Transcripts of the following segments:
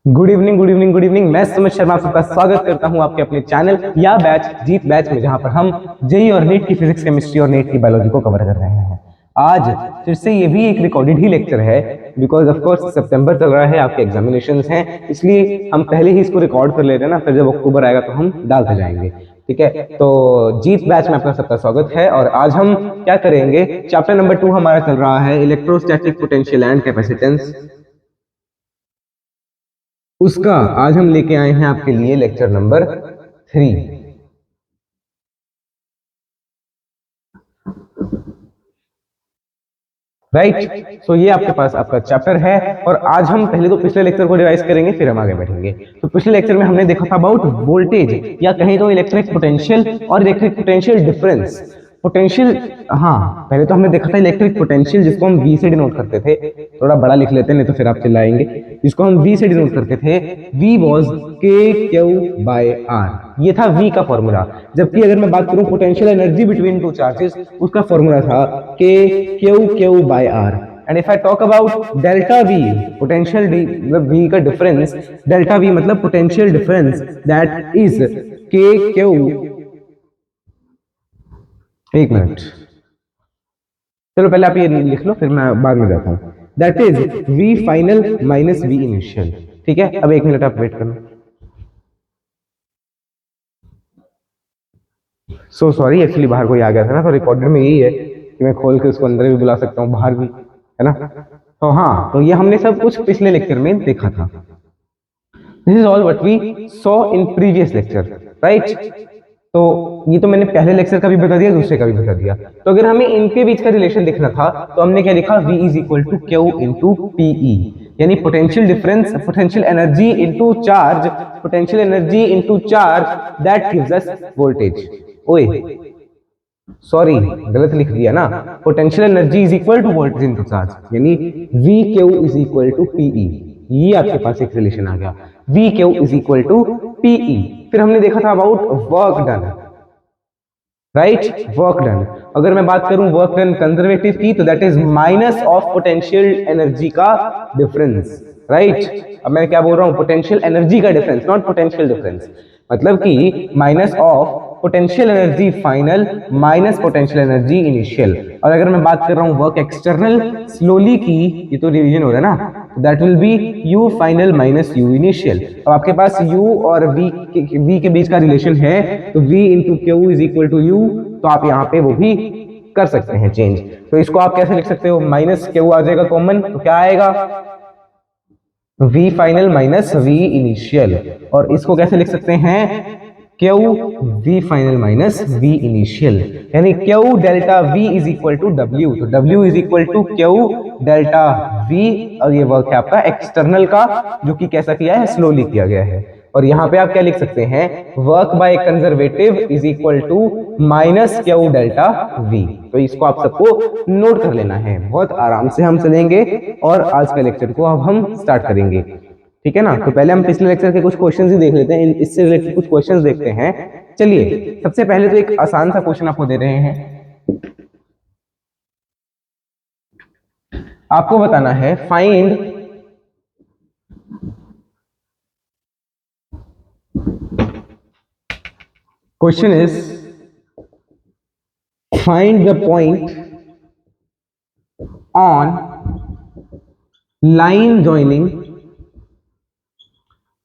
Good evening good evening good evening. मैं सुमित शर्मा आपका स्वागत करता हूं आपके अपने चैनल या बैच जीत बैच में, जहां पर हम जेई और नीट की फिजिक्स केमिस्ट्री और नीट की बायोलॉजी को कवर कर रहे हैं। आज फिर से ये भी एक रिकॉर्डेड ही लेक्चर है, बिकॉज ऑफ कोर्स सितंबर चल रहा है, आपके एग्जामिनेशंस हैं, इसलिए हम पहले ही इसको रिकॉर्ड कर ले रहे हैं ना, फिर जब अक्टूबर आएगा तो हम डालते जाएंगे। ठीक है, तो जीत बैच में आपका सबका स्वागत है। और आज हम क्या करेंगे, चैप्टर नंबर 2 हमारा चल रहा है इलेक्ट्रोस्टैटिक पोटेंशियल एंड कैपेसिटेंस। उसका आज हम लेके आए हैं आपके लिए लेक्चर नंबर 3। राइट, सो ये आपके पास आपका चैप्टर है। और आज हम पहले तो पिछले लेक्चर को रिवाइज करेंगे, फिर हम आगे बढ़ेंगे। तो पिछले लेक्चर में हमने देखा था अबाउट वोल्टेज, या कहें तो इलेक्ट्रिक पोटेंशियल और इलेक्ट्रिक पोटेंशियल डिफरेंस। पोटेंशियल, हाँ पहले तो हमने देखा था इलेक्ट्रिक पोटेंशियल, जिसको हम V से डिनोट करते थे। थोड़ा बड़ा लिख लेते हैं, नहीं तो फिर आप चिल्लाएंगे। जिसको हम V से डिनोट करते थे, V वॉज KQ/R, ये था V का फॉर्मूला। जबकि अगर मैं बात करूं potential energy between two charges, उसका फॉर्मूला था KQ/R। And if I talk about delta V, potential मतलब V का डिफरेंस, डेल्टा V मतलब potential difference, that is KQ, एक मिनट, चलो पहले आप ये लिख लो, फिर मैं बाद में जाता हूं। That is V final minus V initial. ठीक है, अब एक मिनट आप वेट करना। सो सॉरी, एक्चुअली बाहर कोई आ गया था ना, तो रिकॉर्डेड में यही है कि मैं खोल के उसको अंदर भी बुला सकता हूँ, बाहर भी, है ना। तो हाँ, तो ये हमने सब कुछ पिछले लेक्चर में देखा था। This is all what we saw in previous lecture, right. तो ये तो मैंने पहले लेक्चर का भी बता दिया, दूसरे का भी बता दिया। तो अगर हमें इनके बीच का रिलेशन देखना था, तो हमने क्या लिखा, V is equal to Q into PE, यानी potential difference, potential energy into charge, potential energy into charge, that gives us voltage. ओए सॉरी, गलत लिख दिया ना। Potential energy is equal to voltage into charge, यानी V Q is equal to PE. ये आपके पास एक रिलेशन आ गया, V Q is equal to PE. फिर हमने देखा था about work done, right, work done. अगर मैं बात करूं वर्क डन कंजर्वेटिव की, तो that is minus of potential energy का डिफरेंस, राइट। अब मैं क्या बोल रहा हूं, पोटेंशियल एनर्जी का डिफरेंस, नॉट पोटेंशियल डिफरेंस। मतलब कि minus of potential energy final minus potential energy initial. और अगर मैं बात कर रहा हूं वर्क एक्सटर्नल स्लोली की, ये तो रिवीजन हो रहा है ना, that will B U final minus U initial. अब आपके पास U और V के बीच का रिलेशन है, तो V into q is equal to U, तो आप यहाँ पे वो भी कर सकते हैं चेंज। तो इसको आप कैसे लिख सकते हो, माइनस क्यू आ जाएगा कॉमन, तो क्या आएगा, V final minus V initial. और इसको कैसे लिख सकते हैं, Q V final minus V initial, यानी Q delta V is equal to W, तो W is equal to Q delta V। और ये वर्क है आपका एक्सटर्नल का, जो कि कैसा किया है, स्लोली किया गया है। और यहाँ पे आप क्या लिख सकते हैं, work by conservative is equal to minus q delta V। तो इसको आप सबको नोट कर लेना है, बहुत आराम से हम चलेंगे। और आज का लेक्चर को अब हम स्टार्ट करेंगे, ठीक है ना। तो पहले हम पिछले लेक्चर के कुछ क्वेश्चंस ही देख लेते हैं, इससे रिलेटेड कुछ क्वेश्चंस देखते हैं। चलिए, सबसे पहले तो एक आसान सा क्वेश्चन आपको दे रहे हैं, आपको बताना है find question is find the point on line joining,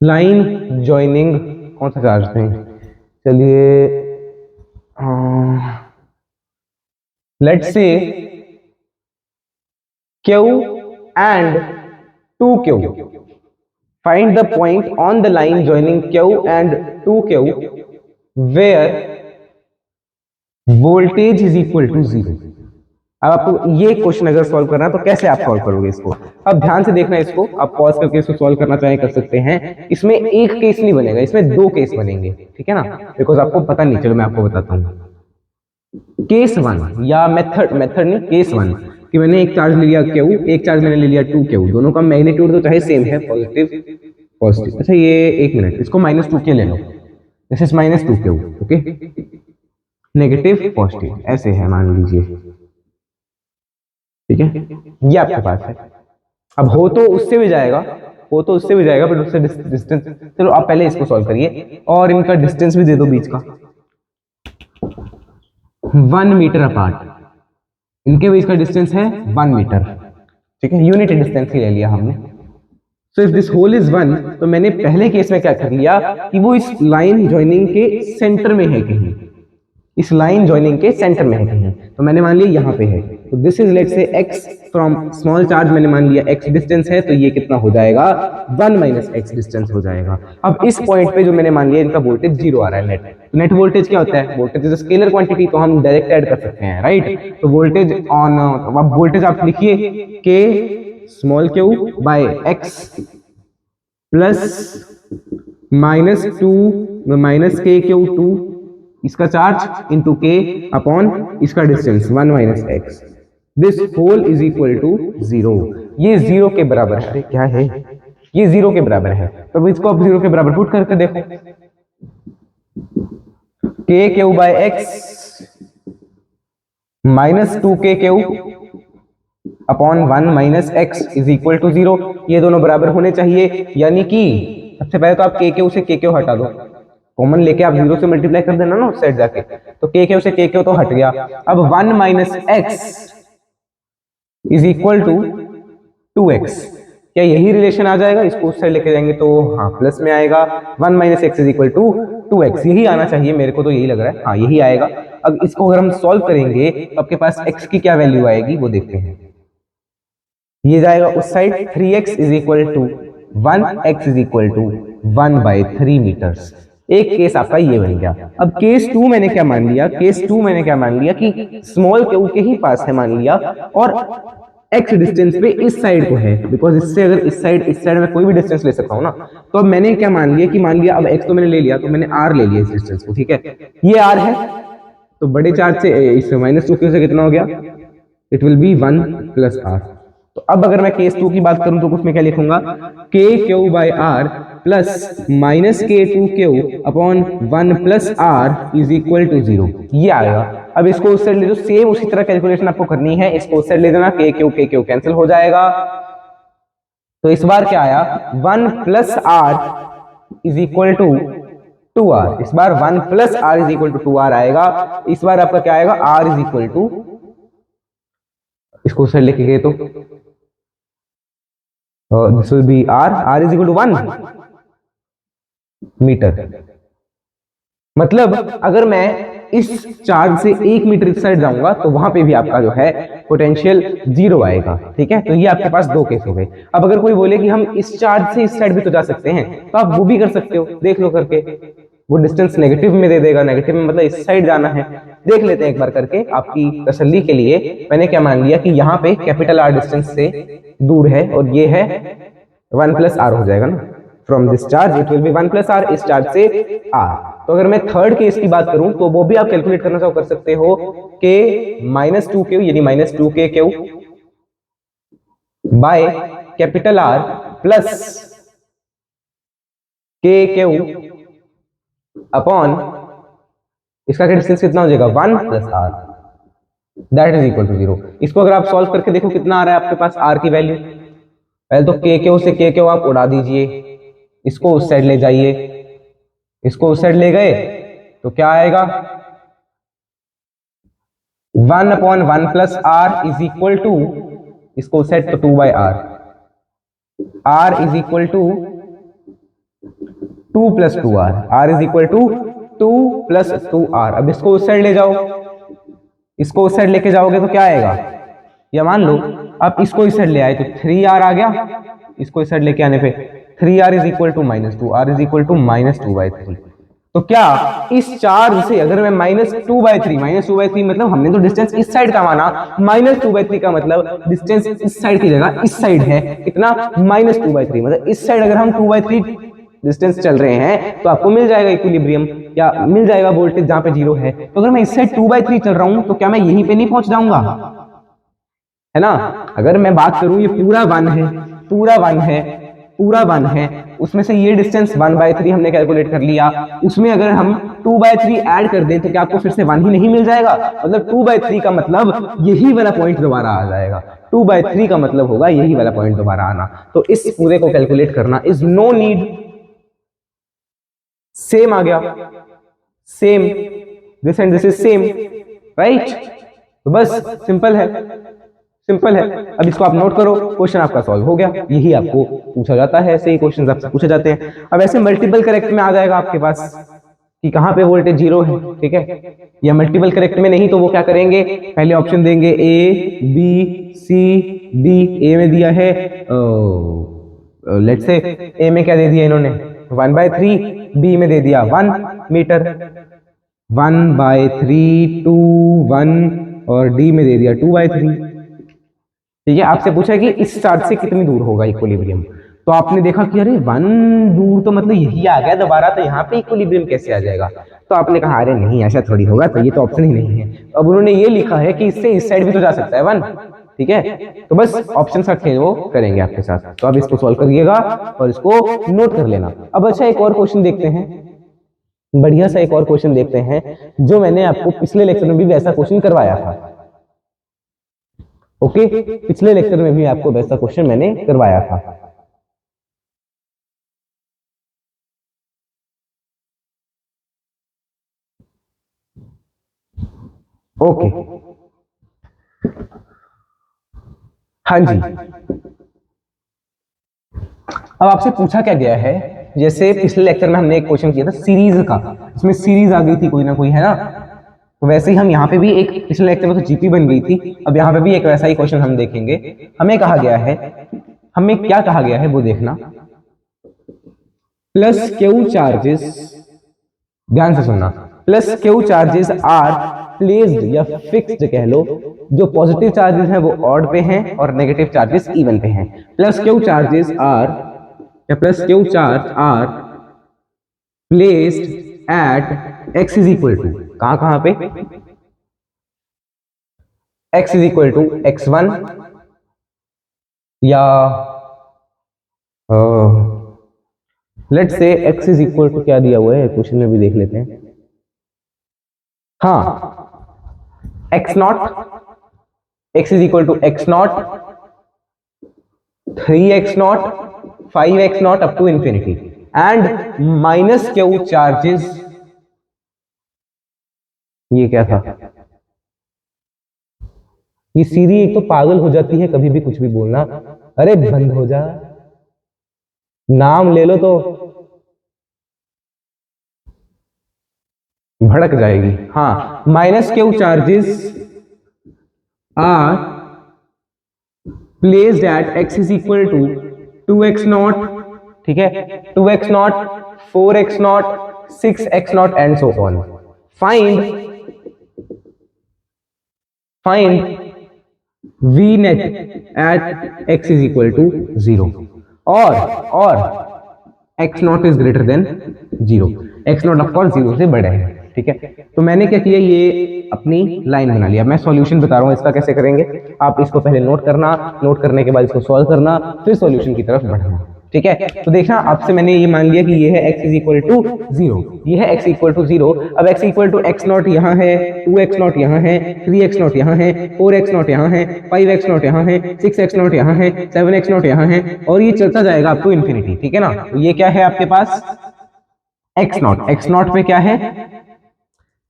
line joining कौन सा चार्ज थे, चलिए let's say Q and 2Q. Find the point on the line joining Q and 2Q where voltage is equal to 0. अब आपको ये question अगर solve करना है, तो कैसे आप सॉल्व करोगे इसको, अब ध्यान से देखना इसको, आप पॉज करके इसको सॉल्व करना चाहें कर सकते हैं। इसमें एक केस नहीं बनेगा, इसमें दो केस बनेंगे, ठीक है ना, बिकॉज आपको पता नहीं, चलो मैं आपको बताता हूँ। केस वन या मेथड नहीं, केस वन कि मैंने एक चार्ज ले लिया Q, एक चार्ज मैंने ले लिया 2Q, दोनों का मैग्नीट्यूड तो चाहे सेम है, पॉजिटिव पॉजिटिव। अच्छा ये एक मिनट, इसको -2K ले लो, this is -2Q, okay, negative positive ऐसे है मान लीजिए, ठीक है, ये आपके पास है। अब हो तो उससे भी जाएगा, वो तो उससे भी जाएगा, बट उससे डिस्टेंस, चलो आप पहले इसको सॉल्व करिए और इनका डिस्टेंस भी दे दो बीच का, 1 मीटर अपार्ट, इनके बीच का डिस्टेंस है 1 मीटर, ठीक है, यूनिट डिस्टेंस ही ले लिया हमने। So if this whole is 1, तो मैंने पहले केस में क्या कर लिया कि वो इस लाइन ज्वाइनिंग के सेंटर में है कहीं, इस लाइन ज्वाइनिंग के सेंटर में है कहीं, तो मैंने मान लिया यहाँ पे है, तो this is let's say x from small charge, मैंने मान लिया x डिस्टेंस है, तो ये कितना हो जाएगा 1 माइनस x डिस्टेंस हो जाएगा। अब इस पॉइंट पे जो मैंने मान लिया इनका वोल्टेज 0 आ रहा है नेट, तो नेट वोल्टेज क्या होता है, वोल्टेज इज स्केलर क्वांटिटी, तो हम डायरेक्ट ऐड कर सकते हैं, राइट। तो वोल्टेज ऑन, अब वोल्टेज आप लिखिए k small q by x plus minus k q 2, इसका चार्ज इंटू के अपॉन इसका distance 1 minus x, this whole is equal to 0। ये 0 के बराबर है, अरे क्या है, ये 0 के बराबर है, तो इसको आप 0 के बराबर पुट करके देखो, के q by x minus 2 k q upon 1 minus x is equal to 0, ये दोनों बराबर होने चाहिए, यानी कि सबसे पहले तो आप के क्यू से के क्यू हटा दो, कॉमन लेके आप 0 से मल्टीप्लाई कर देना ना उस साइड जाके, तो के क्यू से के क्यू तो हट गया, अब 1 minus x is equal to 2x, क्या यही रिलेशन आ जाएगा, इसको उस साइड लेके जाएंगे तो हाँ प्लस में आएगा, 1 minus x is equal to 2x, यही आना चाहिए, मेरे को तो यही लग रहा है, हाँ यही आएगा। अब इसको अगर हम सॉल्व करेंगे तो आपके पास x की क्या वैल्यू आएगी वो देखते हैं, ये जाएगा उस side 3x is equal to 1, x is equal to 1/3 metres, एक केस आपका ये बन गया। अब केस 2 मैंने क्या मान लिया, केस 2 मैंने क्या मान लिया कि स्मॉल क्यू के ही पास है मान लिया, और x डिस्टेंस पे इस साइड को है, बिकॉज इससे अगर इस साइड में कोई भी डिस्टेंस ले सकता हूं ना, तो अब मैंने क्या मान लिया कि मान लिया अब x तो मैंने ले लिया, तो मैंने r ले लिया इस डिस्टेंस को, ठीक है, ये r है, तो बड़े चार्ज से इस -2 से कितना हो गया, it will be 1 plus r। तो अब अगर मैं केस 2 की बात करूं तो उसमें क्या लिखूंगा, k q by r plus minus k 2 q upon 1 plus r is equal to 0, ये आएगा। अब इसको उस साइड ले दो, सेम उसी तरह कैलकुलेशन आपको करनी है, इसको उस साइड ले देना, के क्यू कैंसिल हो जाएगा, तो इस बार क्या आया 1 plus r is equal to 2r, इस बार 1 plus r is equal to 2r आएगा, इस बार आपका क्या आएगा r इज इक्वल टू, इसको साइड लेके गए तो this will be r is equal to 1 metre, मतलब अगर मैं इस चार्ज से 1 मीटर इस साइड जाऊंगा तो वहां पे भी आपका जो है पोटेंशियल 0 आएगा, ठीक है। तो ये आपके पास 2 केस हो गए। अब अगर कोई बोले कि हम इस चार्ज से इस साइड भी तो जा सकते हैं, तो आप वो भी कर सकते हो, देख लो करके, वो डिस्टेंस नेगेटिव में दे देगा, नेगेटिव में मतलब इस साइड जाना है, देख लेते हैं एक बार करके आपकी तसल्ली के लिए। मैंने क्या मान लिया कि यहाँ पे कैपिटल R डिस्टेंस से दूर है और ये है 1 प्लस आर हो जाएगा ना, from this charge it will be 1 plus r, इस चार्ज से r। तो अगर मैं थर्ड केस की बात करूं तो वो भी आप कैलकुलेट करना चाहो कर सकते हो, के -2q यानी -2kq by capital R plus kq upon इसका डिस्टेंस कितना हो जाएगा 1 plus r, that is equal to 0। इसको अगर आप सॉल्व करके देखो कितना आ रहा है आपके पास r की वैल्यू, पहले तो kq से kq आप उड़ा दीजिए, इसको उस साइड ले जाइए, इसको उस साइड ले गए तो क्या आएगा 1 upon 1 plus r is equal to, इसको उस साइड तो 2 by r, r is equal to 2 plus 2r, r is equal to 2 plus 2r। अब इसको उस साइड ले जाओ, इसको उस साइड लेके जाओगे तो क्या आएगा, या मान लो आप इसको इस साइड ले आए तो 3r आ गया, इसको इस साइड लेके आने पे 3r is equal to -2, r is equal to -2/3। तो क्या इस चार्ज से अगर मैं -2/3 मतलब हमने तो डिस्टेंस इस साइड का माना, -2/3 का मतलब डिस्टेंस इस साइड की जगह इस साइड है कितना -2/3, मतलब इस साइड अगर हम 2/3 डिस्टेंस चल रहे हैं तो आपको मिल जाएगा इक्विलिब्रियम, या मिल जाएगा वोल्टेज जहां पे 0 है। तो अगर मैं इस साइड 2/3 चल रहा हूं तो क्या मैं यहीं पे नहीं पहुंच जाऊंगा, है ना। अगर मैं बात करूं ये पूरा 1 है, पूरा 1 है, पूरा 1 है, उसमें से ये डिस्टेंस 1/3 हमने कैलकुलेट कर लिया, उसमें अगर हम 2/3 ऐड कर दें तो क्या आपको फिर से 1 ही नहीं मिल जाएगा? मतलब 2/3 का मतलब यही वाला पॉइंट दोबारा आ जाएगा, 2/3 का मतलब होगा यही वाला पॉइंट दोबारा आना। तो इस पूरे को कैलकुलेट करना इज नो नीड, सेम आ गया, same, this and this is same, right? तो बस सिंपल है, सिंपल है। अब इसको आप नोट करो, क्वेश्चन आपका सॉल्व हो गया। यही आपको पूछा जाता है, ऐसे ही क्वेश्चन आपसे पूछे जाते हैं। अब ऐसे मल्टीपल करेक्ट में आ जाएगा आपके पास कि कहां पे वोल्टेज 0 है, ठीक है? या मल्टीपल करेक्ट में नहीं तो वो क्या करेंगे, पहले ऑप्शन देंगे ए बी सी डी। ए में दिया है लेट्स से ए में क्या दे दिया इन्होंने 1/3, बी में दे दिया 1 मीटर, 1/3 2 1, और डी में दे दिया 2/3। ठीक है, आपसे पूछा कि इस चार्ज से कितनी दूर होगा इक्विलिब्रियम, तो आपने देखा कि अरे 1 दूर तो मतलब यही आ गया दोबारा, तो यहाँ पे इक्विलिब्रियम कैसे आ जाएगा? तो आपने कहा अरे नहीं ऐसा थोड़ी होगा, तो ये तो ऑप्शन ही नहीं है। अब उन्होंने ये लिखा है कि इससे इस साइड भी तो जा सकता है 1, ठीक है? तो बस ऑप्शन का खेल वो करेंगे आपके साथ। तो अब इसको सॉल्व करिएगा और इसको नोट कर लेना। अब अच्छा एक और क्वेश्चन देखते हैं, बढ़िया सा एक और क्वेश्चन देखते हैं, जो मैंने आपको पिछले लेक्चर में भी वैसा क्वेश्चन करवाया था। ओके, पिछले लेक्चर में भी आपको वैसा क्वेश्चन मैंने करवाया था। ओके, हाँ जी। अब आपसे पूछा क्या गया है, जैसे पिछले लेक्चर में हमने एक क्वेश्चन किया था सीरीज का, इसमें सीरीज आ गई थी कोई ना कोई, है ना? तो वैसे ही हम यहाँ पे भी एक, पिछले लेक्चर में तो जीपी बन गई थी, अब यहाँ पे भी एक वैसा ही क्वेश्चन हम देखेंगे। हमें कहा गया है, हमें क्या कहा गया है वो देखना, प्लस क्यू चार्जेस, ध्यान से सुनना, plus q charges are placed या फिक्स्ड कह लो, जो पॉजिटिव चार्जेस हैं वो ऑड पे हैं और नेगेटिव चार्जेस इवन पे हैं। प्लस क्यू चार्जेस आर या plus q charge are placed at x is equal to, कहां कहां पे? x is equal to x1 या let's say x is equal to क्या दिया हुआ है क्वेश्चन में भी देख लेते हैं। हाँ, x not, x is equal to x naught, 3x naught, 5x naught up to infinity and minus q charges, ये क्या था? ये सीरी एक तो पागल हो जाती है कभी भी कुछ भी बोलना। अरे बंद हो जा, नाम ले लो तो भड़क जाएगी। हाँ, minus q charges are placed at x is equal to 2x naught, ठीक है, 2x naught, 4x naught, 6x naught and so on. Find v net at x is equal to 0 और x not is greater then 0, x not of course 0 से बड़ा है, ठीक है? तो मैंने क्या किया, ये अपनी लाइन बना लिया। मैं सॉल्यूशन बता रहा हूँ इसका कैसे करेंगे, आप इसको पहले नोट करना, नोट करने के बाद इसको सॉल्व करना, फिर सॉल्यूशन की तरफ बढ़ना, ठीक है? तो देखना, आपसे मैंने ये मान लिया कि ये है x इज इक्वल टू 0, ये है x इक्वल टू 0। अब x equal to x naught यहाँ है, 2x नॉट यहाँ है, 3x नॉट यहाँ है, 4x नॉट यहाँ है, 5x नॉट यहाँ है, 6x नॉट यहाँ है, 7x नॉट यहाँ है, और ये चलता जाएगा अप टू इंफिनिटी, ठीक है ना? तो ये क्या है आपके पास x नॉट, x नॉट पे क्या है,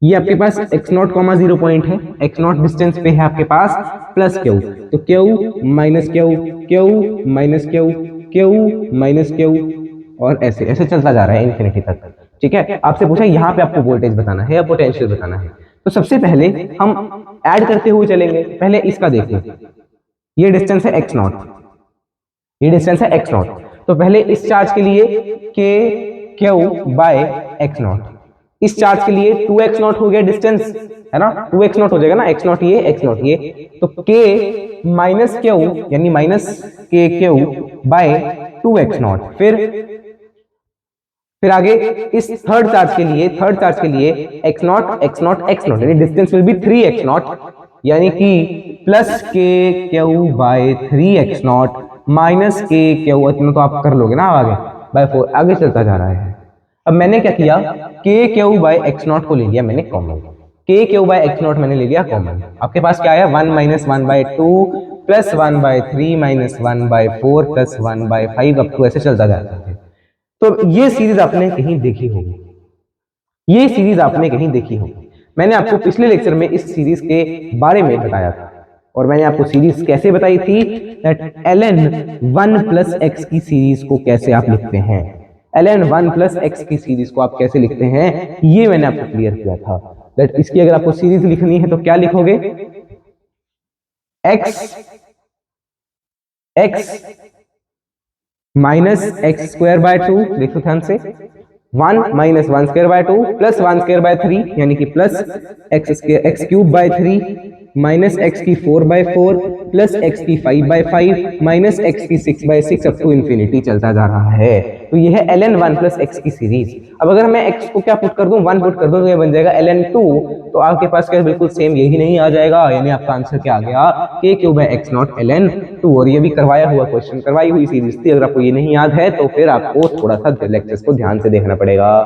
ये आपके पास x नॉट कॉमा 0 पॉइंट है, x नॉट डिस्टेंस पे है आपके पास प्लस क्यू, तो Q minus Q, Q minus Q, Q minus Q, और ऐसे ऐसे चलता जा रहा है इंफिनिटी तक, ठीक है? आपसे पूछा यहाँ पे आपको वोल्टेज बताना है या पोटेंशियल बताना है, तो सबसे पहले हम ऐड करते हुए चलेंगे। पहले इसका देखो, ये डिस्टेंस है x नॉट, ये डिस्टेंस है x नॉट, तो पहले इस चार्ज के लिए k q by x naught, इस चार्ज के लिए 2x नॉट हो गया डिस्टेंस, है ना? 2x नॉट हो जाएगा ना, x नॉट ये, x नॉट ये, तो k माइनस क्यू यानी minus k q by 2x nought. फिर आगे इस थर्ड चार्ज के लिए x not, x not, x nought, यानी distance will be 3x nought, यानी कि plus k q by 3x nought minus k q, इतना तो आप कर लोगे ना आगे, बाय 4 आगे चलता जा रहा है। अब मैंने क्या किया, के क्यू बाय एक्स नॉट को ले लिया मैंने कॉमन, के क्यू बाय एक्स नॉट मैंने ले लिया कॉमन। आपके पास क्या आया 1 minus 1/2 plus 1/3 minus 1/4 plus 1/5 up to ऐसे चलता जाता है। तो ये सीरीज आपने कहीं देखी होगी, ये सीरीज आपने कहीं देखी होगी। मैंने आपको पिछले लेक्चर में इस सीरीज के बारे में बताया था, और मैंने आपको सीरीज कैसे बताई थी, दैट ln 1 प्लस एक्स की सीरीज को कैसे आप लिखते हैं, ln 1 प्लस एक्स की सीरीज को आप कैसे लिखते हैं, ये मैंने आपको क्लियर किया था। दैट इसकी अगर आपको सीरीज लिखनी है तो क्या लिखोगे, x minus x square by 2, देखो ध्यान से, 1 minus 1 square by 2 plus 1 square by 3 यानी कि plus x cube by 3 minus x की 4/4 प्लस एक्स की 5/5 माइनस एक्स की 6/6 अप टू इंफिनिटी चलता जा रहा है। तो ये है ln 1 प्लस एक्स की सीरीज। अब अगर मैं x को क्या पुट कर दूं, 1 पुट कर दूं, तो ये बन जाएगा ln 2। तो आपके पास क्या बिल्कुल सेम यही नहीं आ जाएगा, यानी आपका आंसर क्या आ गया, k cube by x not ln 2। और ये भी करवाया हुआ क्वेश्चन, करवाई हुई सीरीज थी। अगर आपको ये नहीं याद है तो फिर आपको थोड़ा सा लेक्चर्स को ध्यान से देखना पड़ेगा,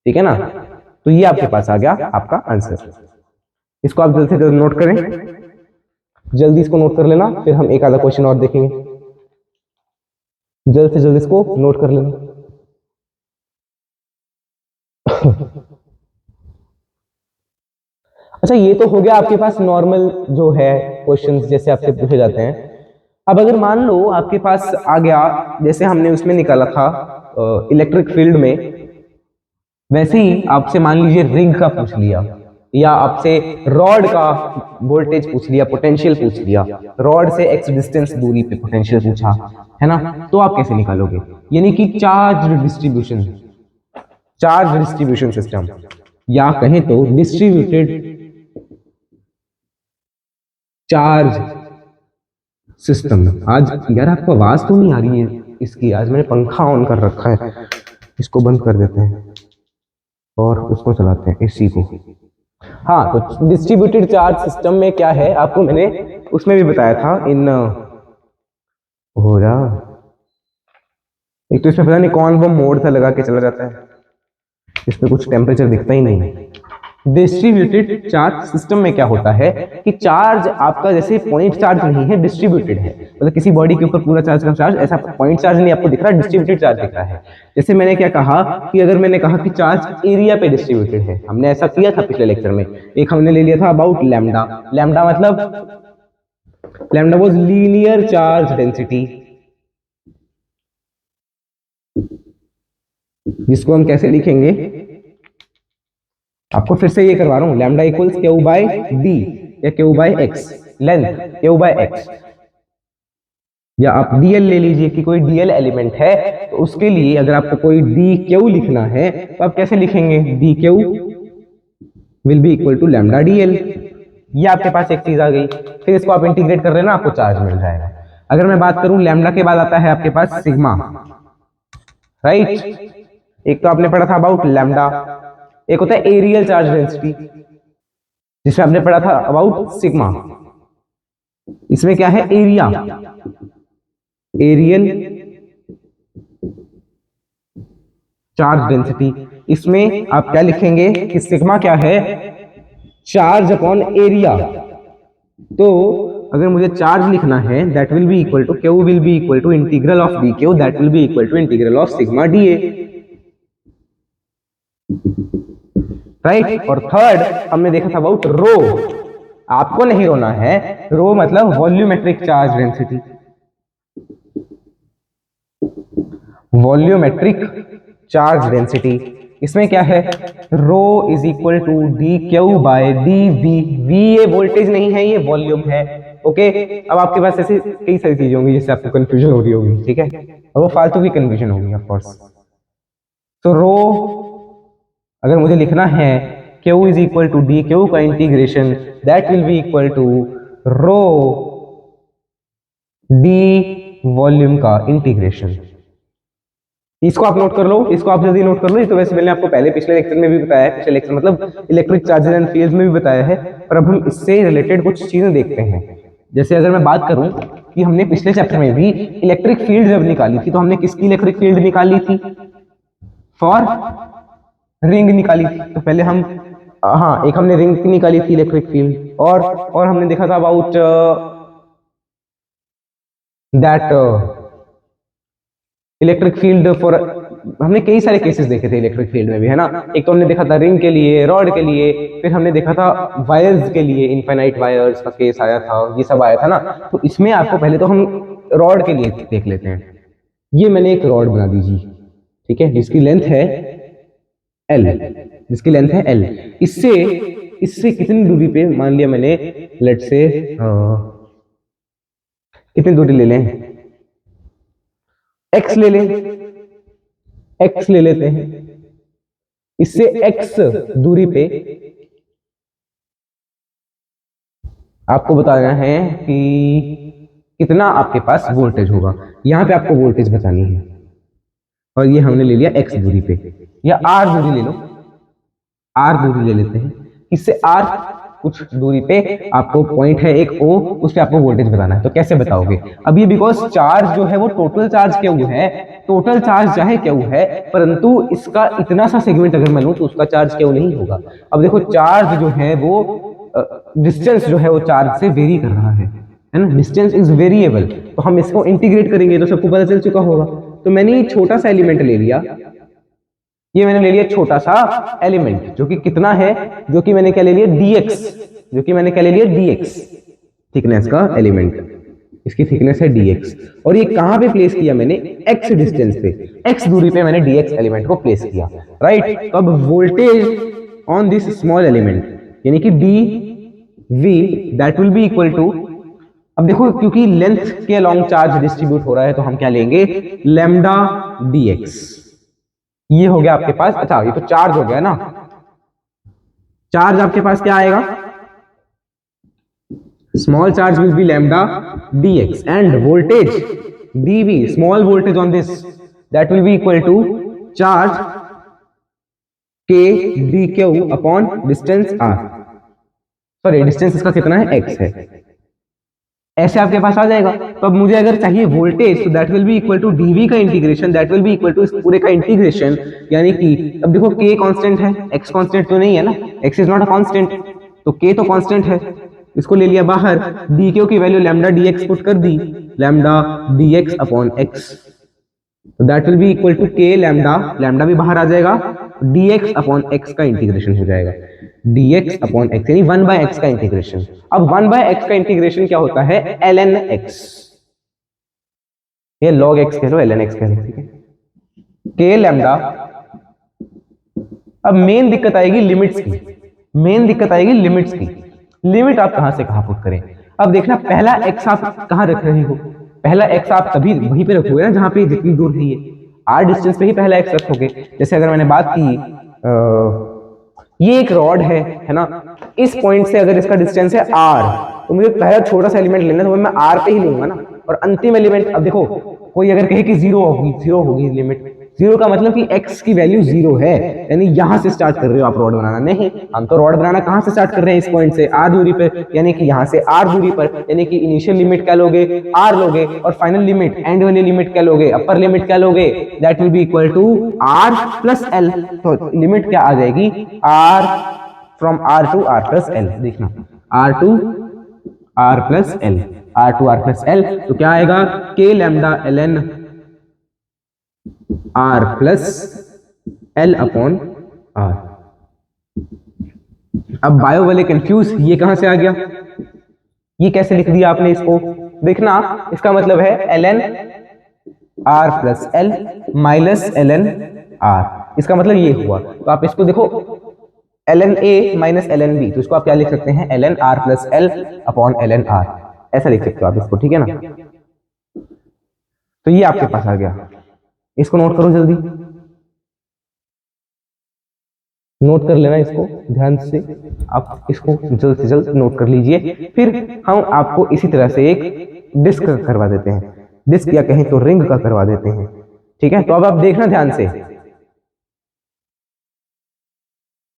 ठीक है ना। तो ये आपके पास आ गया आपका आंसर। इसको आप जल्दी से जल्दी नोट करें, जल्दी इसको नोट कर लेना, फिर हम एक आधा क्वेश्चन और देखेंगे। जल्द से जल्द इसको नोट कर लेना। अच्छा, ये तो हो गया आपके पास नॉर्मल जो है क्वेश्चंस जैसे आपसे पूछे जाते हैं। अब अगर मान लो आपके पास आ गया, जैसे हमने उसमें निकाला था इलेक्ट्रिक फील्ड में, वैसे ही आपसे मान लीजिए रिंग का पूछ लिया, या आपसे रॉड का वोल्टेज पूछ लिया, पोटेंशियल पूछ लिया, रॉड से एक्स डिस्टेंस दूरी पे पोटेंशियल पूछा, है ना, तो आप कैसे निकालोगे, यानी कि चार्ज डिस्ट्रीब्यूशन सिस्टम, या कहें तो डिस्ट्रीब्यूटेड चार्ज सिस्टम। आज यार आपको आवाज तो नहीं आ रही है इसकी, आज मैंने पंखा ऑन कर रखा है, इसको बंद कर देते हैं और उसको चलाते हैं एसी को। हाँ, तो डिस्ट्रीब्यूटेड चार्ज सिस्टम में क्या है, आपको मैंने उसमें भी बताया था इन हो रहा, एक तो इसमें पता नहीं कौन वो मोड सा लगा के चला जाता है, इसमें कुछ टेम्परेचर दिखता ही नहीं है। डिस्ट्रीब्यूटेड चार्ज सिस्टम में क्या होता है कि चार्ज आपका जैसे पॉइंट चार्ज नहीं है, डिस्ट्रीब्यूटेड है, मतलब किसी बॉडी के ऊपर पूरा चार्ज का चार्ज ऐसा पॉइंट चार्ज नहीं आपको दिख रहा, डिस्ट्रीब्यूटेड चार्ज दिख रहा है। जैसे मैंने क्या कहा कि अगर मैंने कहा कि चार्ज एरिया पे डिस्ट्रीब्यूटेड है, हमने ऐसा किया था पिछले लेक्चर में, एक हमने ले लिया था अबाउट लैम्डा। लैम्डा मतलब lambda was linear charge density, जिसको हम कैसे लिखेंगे, आपको फिर से ये करवा रहा हूं, lambda equals q by d या q by x, length q by x, या आप डीएल ले लीजिए कि कोई डीएल एलिमेंट है, तो उसके लिए अगर आपको कोई डी क्यू लिखना है तो आप कैसे लिखेंगे, d q will be equal to lambda dl. ये आपके पास एक चीज आ गई, फिर इसको आप इंटीग्रेट कर लेना, आपको चार्ज मिल जाएगा। अगर मैं बात करूं लैम्डा के बाद आता है आपके पास सिग्मा, राइट। एक तो आपने पढ़ा था अबाउट लैम्डा, एक होता है एरियल चार्ज डेंसिटी जिसमें आपने पढ़ा था अबाउट सिग्मा। इसमें क्या है, एरिया, एरियल चार्ज डेंसिटी। इसमें आप क्या लिखेंगे कि सिग्मा क्या है, चार्ज अपॉन एरिया। तो अगर मुझे चार्ज लिखना है, that will be equal to q will be equal to integral of d q, that will be equal to integral of sigma d a, right. और थर्ड हमने देखा था अबाउट रो, आपको नहीं रोना है, रो मतलब volumetric charge density, volumetric charge density. इसमें क्या है, rho is equal to d q by d v, v ये वोल्टेज नहीं है, ये वॉल्यूम है, ओके। अब आपके पास ऐसे कई सारी चीजें होंगी जिससे आपको कंफ्यूजन हो रही होगी, ठीक है, और वो फालतू की कंफ्यूजन होगी ऑफ कोर्स। तो रो अगर मुझे लिखना है Q is equal to d q का integration, that will be equal to rho d volume का इंटीग्रेशन। इसको आप नोट कर लो, इसको आप जल्दी नोट कर लो। ये तो वैसे मैंने आपको पहले पिछले लेक्चर में भी बताया है, पिछले लेक्चर मतलब इलेक्ट्रिक चार्जेस एंड फील्ड्स में भी बताया है, पर अब हम इससे रिलेटेड कुछ चीजें देखते हैं। जैसे अगर मैं बात करूं कि हमने पिछले चैप्टर में भी इलेक्ट्रिक फील्ड जब निकाली थी तो हमने किसकी इलेक्ट्रिक फील्ड निकाली थी? फॉर रिंग निकाली थी। तो पहले हम हाँ, एक हमने रिंग की निकाली थी इलेक्ट्रिक फील्ड, और हमने देखा था about that electric field for, हमने कई सारे केसेस देखे थे इलेक्ट्रिक फील्ड में भी, है ना। एक तो हमने देखा था रिंग के लिए, रॉड के लिए, फिर हमने देखा था वायर्स के लिए, इनफाइनाइट वायर्स का केस आया था, ये सब आया था ना। तो इसमें आपको पहले तो हम रॉड के लिए देख लेते हैं। ये मैंने एक रॉड बना दी जी, ठीक है, जिसकी लेंथ है L, जिसकी लेंथ है L। इससे इससे कितनी दूरी पे, मान लिया मैंने, लेट से कितनी दूरी ले लें, x ले लें, x ले लेते हैं। इससे x दूरी पे आपको बताना है कि कितना आपके पास वोल्टेज होगा। यहां पे आपको वोल्टेज बतानी है, और ये हमने ले लिया x दूरी पे, या r दूरी ले लो, r दूरी ले लेते हैं। इससे r कुछ दूरी पे आपको पॉइंट है एक O, उस पे आपको वोल्टेज बताना है। तो कैसे बताओगे? अब ये बिकॉज चार्ज जो है वो टोटल चार्ज क्या हुआ है, टोटल चार्ज चाहे क्या हुआ है, परंतु इसका इतना सा सेगमेंट अगर मैं लूं तो उसका चार्ज क्यों नहीं होगा। अब देखो चार्ज जो है वो डिस्टेंस जो है वो चार्ज से वेरी कर रहा है ना, डिस्टेंस इज वेरिएबल। तो हम इसको इंटीग्रेट करेंगे तो सबको पता चल चुका होगा। तो मैंने ये छोटा सा एलिमेंट ले लिया, ये मैंने ले लिया छोटा सा एलिमेंट, जो कि कितना है, जो कि मैंने क्या ले लिया dx, जो कि मैंने क्या ले लिया dx, थिकनेस का एलिमेंट, इसकी थिकनेस है dx। और ये कहां पे प्लेस किया मैंने? x डिस्टेंस पे, x दूरी पे मैंने dx एलिमेंट को प्लेस किया, राइट। तो अब voltage on this small element, यानी कि dv that will be equal to, अब देखो क्योंकि लेंथ के अलोंग चार्ज डिस्ट्रीब्यूट हो रहा है तो हम क्या लेंगे, लैम्डा dx। ये हो गया आपके पास, अच्छा ये तो चार्ज हो गया ना, चार्ज आपके पास क्या आएगा, small charge will be lambda dx, and voltage dv, small voltage on this, that will be equal to charge k dq upon distance r, sorry distance इसका कितना है, x है। ऐसे आपके पास आ जाएगा। तो अब मुझे अगर चाहिए वोल्टेज, तो that will be equal to dv का integration, that will be equal to इस पूरे का इंटीग्रेशन, यानी कि अब देखो k कांस्टेंट है, x कांस्टेंट तो नहीं है ना, x is not a constant, तो k तो कांस्टेंट है, इसको ले लिया बाहर, dq की वैल्यू लैम्डा dx पुट कर दी, लैम्डा dx अपॉन x, तो that will be equal to k lambda, lambda भी बाहर आ जाएगा, dx अपॉन x का इंटीग्रेशन हो जाएगा, dx अपॉन x यानी 1/x का इंटीग्रेशन। अब 1/x का इंटीग्रेशन क्या होता है, ln x, ये log x कह लो, ln x कह लो, ठीक है, k लैम्डा। अब मेन दिक्कत आएगी लिमिट्स की, मेन दिक्कत आएगी लिमिट्स की, लिमिट आप कहां से कहां पुट करें। अब देखना पहला x आप कहां रख रहे हो, पहला x आप तभी वहीं पे रखोगे ना जहां पे जितनी दूर है, ये r डिस्टेंस पे ही पहला x रखोगे। जैसे अगर मैंने बात की ये एक रॉड है ना, इस पॉइंट से अगर इसका डिस्टेंस है r, तो मुझे पहला छोटा सा एलिमेंट लेना, तो मैं r पे ही लूंगा ना, और अंतिम एलिमेंट, अब देखो कोई अगर कहे कि जीरो होगी, जीरो होगी लिमिट, जीरो का मतलब कि x की वैल्यू जीरो है, यानी यहां से स्टार्ट कर रहे हो आप रॉड बनाना, नहीं हम तो रॉड बनाना कहां से स्टार्ट कर रहे हैं, इस पॉइंट से r दूरी पे, यानी कि यहां से r दूरी पर, यानी कि इनिशियल लिमिट क्या लोगे, r लोगे, और फाइनल लिमिट, एंड वाली लिमिट क्या लोगे, अपर लिमिट क्या लोगे, that will be equal to r plus l। तो लिमिट क्या आ जाएगी, r from r to r plus l, देखना r to r plus l, r to r plus l, तो क्या आएगा, k lambda ln r plus l upon r। अब bio वाले कंफ्यूज, ये कहां से आ गया, ये कैसे लिख दिया आपने इसको, देखना इसका मतलब है ln r plus l minus ln r, इसका मतलब ये हुआ। तो आप इसको देखो ln a minus ln b, तो इसको आप क्या लिख सकते हैं, ln r plus l upon ln r, ऐसा लिख सकते हो आप इसको, ठीक है ना। तो ये आपके पास आ गया, इसको नोट करो जल्दी, नोट कर लेना इसको ध्यान से, आप इसको जल्द से जल्द नोट कर लीजिए। फिर हम आपको इसी तरह से एक डिस्क करवा देते हैं, डिस्क या कहें तो रिंग का करवा देते हैं, ठीक है। तो अब आप देखना ध्यान से,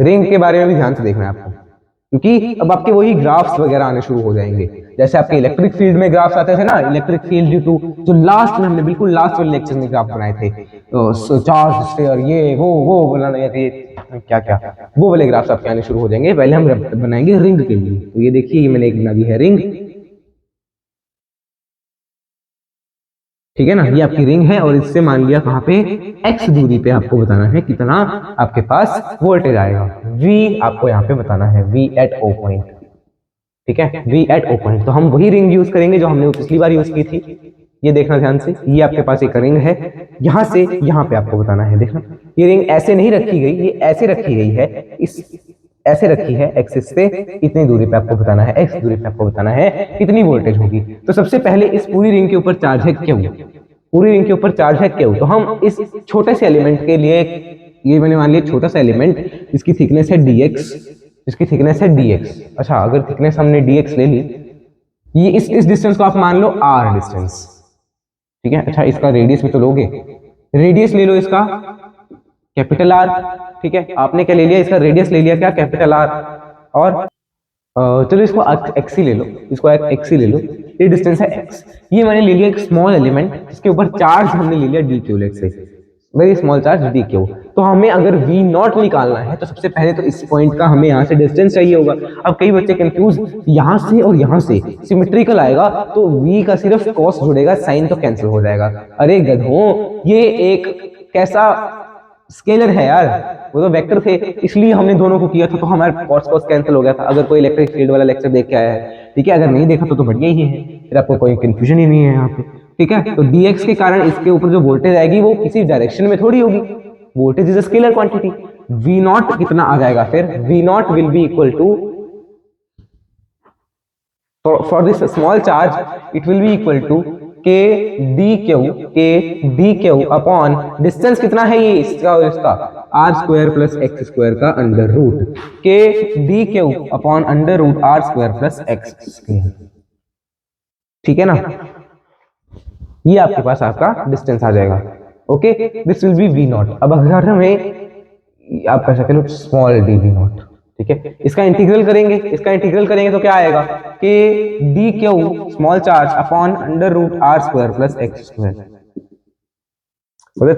रिंग के बारे में भी ध्यान से देखना है आपको। क्योंकि अब आपके वही ग्राफ्स वगैरह आने शुरू हो जाएंगे, जैसे आपके इलेक्ट्रिक फील्ड में ग्राफ्स आते थे ना, इलेक्ट्रिक फील्ड ड्यू टू, जो लास्ट में हमने बिल्कुल लास्ट वाले लेक्चर में ग्राफ बनाए थे, तो चार्ज स्फीयर ये वो बनाना ये क्या क्या, वो वाले ग्राफ्स आपके आने शुरू हो जाएंगे। पहले हम बनाएंगे रिंग के लिए। तो ये देखिए, ये मैंने एक बना दी है रिंग, ठीक है ना, ये आपकी रिंग है, और इससे मान लिया कहाँ पे, x दूरी पे आपको बताना है कितना आपके पास वोल्टेज आएगा। v आपको यहाँ पे बताना है, v एट ओ पॉइंट, ठीक है, v एट ओ पॉइंट। तो हम वही रिंग यूज करेंगे जो हमने पिछली बार यूज की थी। ये देखना ध्यान से, ये आपके पास एक रिंग है, यहां से यहां पे आपको बताना है। देखना, ये रिंग ऐसे नहीं रखी गई, ये ऐसे रखी गई है, इस ऐसे रखी है, एक्सिस से इतनी दूरी पे आपको बताना है, एक्स दूरी पे आपको बताना है कितनी वोल्टेज होगी। तो सबसे पहले इस पूरी रिंग के ऊपर चार्ज है क्यू, पूरी रिंग के ऊपर चार्ज है क्यू। तो हम इस छोटे से एलिमेंट के लिए, ये मैंने मान लिया छोटा सा एलिमेंट, इसकी थिकनेस है dx, इसकी थिकनेस है dx। अच्छा, अगर थिकनेस हमने dx ले ली, ये इस डिस्टेंस को आप मान लो r डिस्टेंस, ठीक है। अच्छा, इसका रेडियस भी तो लोगे, रेडियस ले लो इसका कैपिटल R, ठीक है। आपने क्या ले लिया, इसका रेडियस ले लिया क्या, कैपिटल R। और चलो इसको एक्स ही ले लो, इसको एक्स ही ले लो, ये डिस्टेंस है x। ये मैंने ले लिया एक स्मॉल एलिमेंट, जिसके ऊपर चार्ज हमने ले लिया dq, let's say very small charge dq। तो हमें अगर v नॉट निकालना है, तो सबसे पहले तो इस पॉइंट का हमें यहाँ से डिस्टेंस चाहिए होगा। अब कई बच्चे कंफ्यूज, यहाँ से और यहाँ से सिमेट्रिकल आएगा तो v का सिर्फ कॉस जुड़ेगा, साइन तो कैंसिल हो जाएगा। अरे गधों, ये एक कैसा स्केलर है यार, वो तो वेक्टर थे, इसलिए हमने दोनों को किया था, तो हमारा कॉस कॉस कैंसिल हो गया था। अगर कोई इलेक्ट्रिक फील्ड वाला लेक्चर देख के आया है, ठीक है, अगर नहीं देखा तो बढ़िया ही है, फिर आपको कोई कंफ्यूजन ही नहीं है यहाँ पे, ठीक है। तो dx के कारण इसके ऊपर जो वोल्टेज आएगी वो किसी डायरेक्शन में थोड़ी होगी, voltage is a scalar quantity. v naught कितना आ जाएगा फिर, v naught will be equal to, for this small charge it will be equal to k dq upon distance कितना है ये इसका और इसका, r square plus x square का under root, k dq upon under root r square plus x square, ठीक है ना। ये आपके पास आपका डिस्टेंस आ जाएगा, okay, this will B v not. अब अगर हमें आप कह सकते हो स्मॉल d v नॉट, ठीक है, इसका इंटीग्रल करेंगे, इसका इंटीग्रल करेंगे तो क्या आएगा, कि d q small charge upon under root r square plus x square,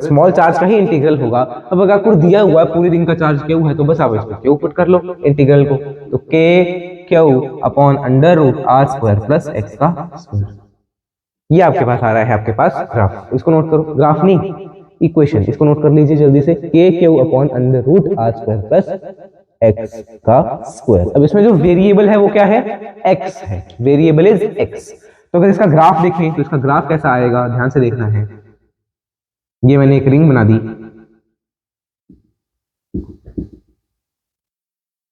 small charge का ही इंटीग्रल होगा। अब अगर आपको दिया हुआ है पूरी रिंग का चार्ज क्यू है, तो बस आप इसको क्यू पुट कर लो इंटीग्रल को, तो k q upon under root r square plus x का स्क्वायर। ये आपके पास आ रहा है, आपके पास ग्राफ, इसको नोट करो, ग्राफ नहीं इक्वेशन, इसको नोट कर लीजिए जल्दी से, k q upon under root r square plus x का स्क्वायर। अब इसमें जो वेरिएबल है वो क्या है, x है, वेरिएबल इज x। तो अगर इसका ग्राफ देखें तो इसका ग्राफ कैसा आएगा, ध्यान से देखना है। ये मैंने एक रिंग बना दी,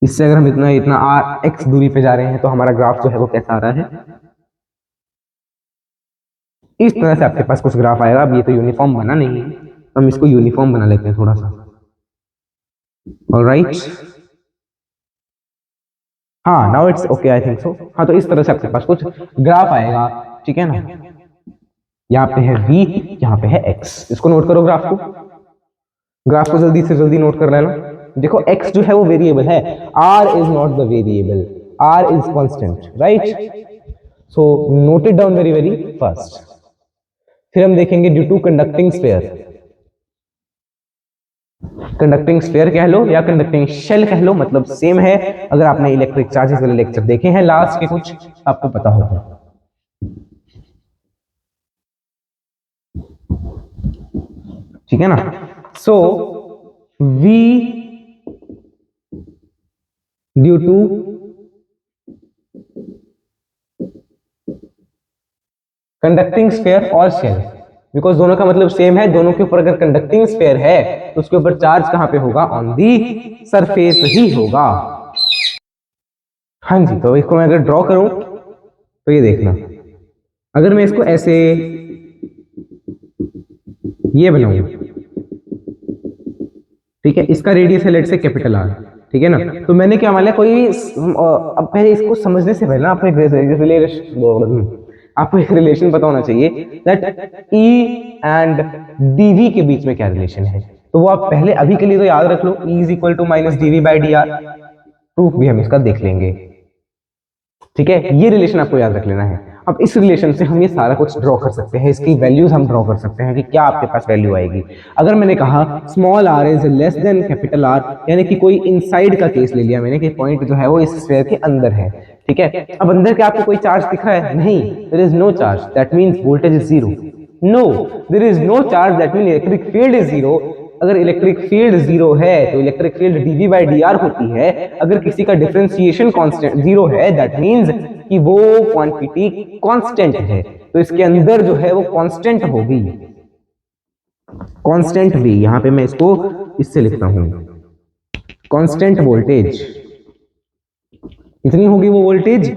इससे अगर हम इतना इतना x दूरी पे जा रहे हैं, तो हमारा ग्राफ जो है वो कैसा आ रहा है, इस तरह से आपके पास कुछ ग्राफ आएगा। अब ये तो यूनिफॉर्म बना नहीं है, हम इसको यूनिफॉर्म बना लेते हैं थोड़ा सा, ऑलराइट। हाँ, now it's okay, I think so. हाँ, तो इस तरह से आपके पास कुछ ग्राफ आएगा, ठीक है ना। यहाँ पे है v, यहाँ पे है x, इसको नोट करो ग्राफ को, ग्राफ को जल्दी से जल्दी नोट कर लेना। देखो x जो है वो वेरिएबल है, r is not the variable, r is constant, right. So note it down very very fast. फिर हम देखेंगे due to conducting sphere, conducting sphere कह लो या कंडक्टिंग शेल कह लो, मतलब सेम है। अगर आपने इलेक्ट्रिक चार्जेस वाले लेक्चर देखे हैं लास्ट के कुछ, आपको पता होगा, ठीक है ना। So v due to conducting sphere और शेल, बिकॉज दोनों का मतलब सेम है, दोनों के ऊपर अगर कंडक्टिंग स्फीयर है तो उसके ऊपर चार्ज कहां पे होगा, ऑन दी सरफेस ही होगा। हाँ जी, तो इसको मैं अगर ड्रॉ करूं तो ये देखना, अगर मैं इसको ऐसे ये बनाऊं, ठीक है, इसका रेडियस है लेट से कैपिटल आर, ठीक है ना। तो मैंने क्या मान लिया, कोई अब पहले इसको समझने से पहले आपको एक रिलेशन पता होना चाहिए दैट E एंड dV के बीच में क्या रिलेशन है। तो वो आप पहले अभी के लिए तो याद रख लो, E is equal to minus dV by d r, proof भी हम इसका देख लेंगे। ठीक है, ये रिलेशन आपको याद रख लेना है। अब इस रिलेशन से हम ये सारा कुछ ड्रॉ कर सकते हैं, इसकी वैल्यूज हम ड्रॉ कर सकते हैं कि क्या आपके पास वैल्यू आएगी। अगर मैंने कहा small r is less than capital r, यानी कि कोई इनसाइड का केस ले लिया मैंने कि पॉइंट जो है वो इस स्फीयर के अंदर है। ठीक है, अब अंदर क्या आपको कोई चार्ज दिख रहा है? नहीं, there is no charge, that means voltage is zero. No, there is no charge, that means electric field is zero. अगर इलेक्ट्रिक फील्ड जीरो है तो electric field dv by d r होती है। अगर किसी का डिफरेंशिएशन कांस्टेंट जीरो है, that means कि वो क्वांटिटी कांस्टेंट है, तो इसके अंदर जो है वो कांस्टेंट होगी। कांस्टेंट भी, यहां पे मैं इसको इससे लिखता हूं, कांस्टेंट वोल्टेज। इतनी होगी वो वोल्टेज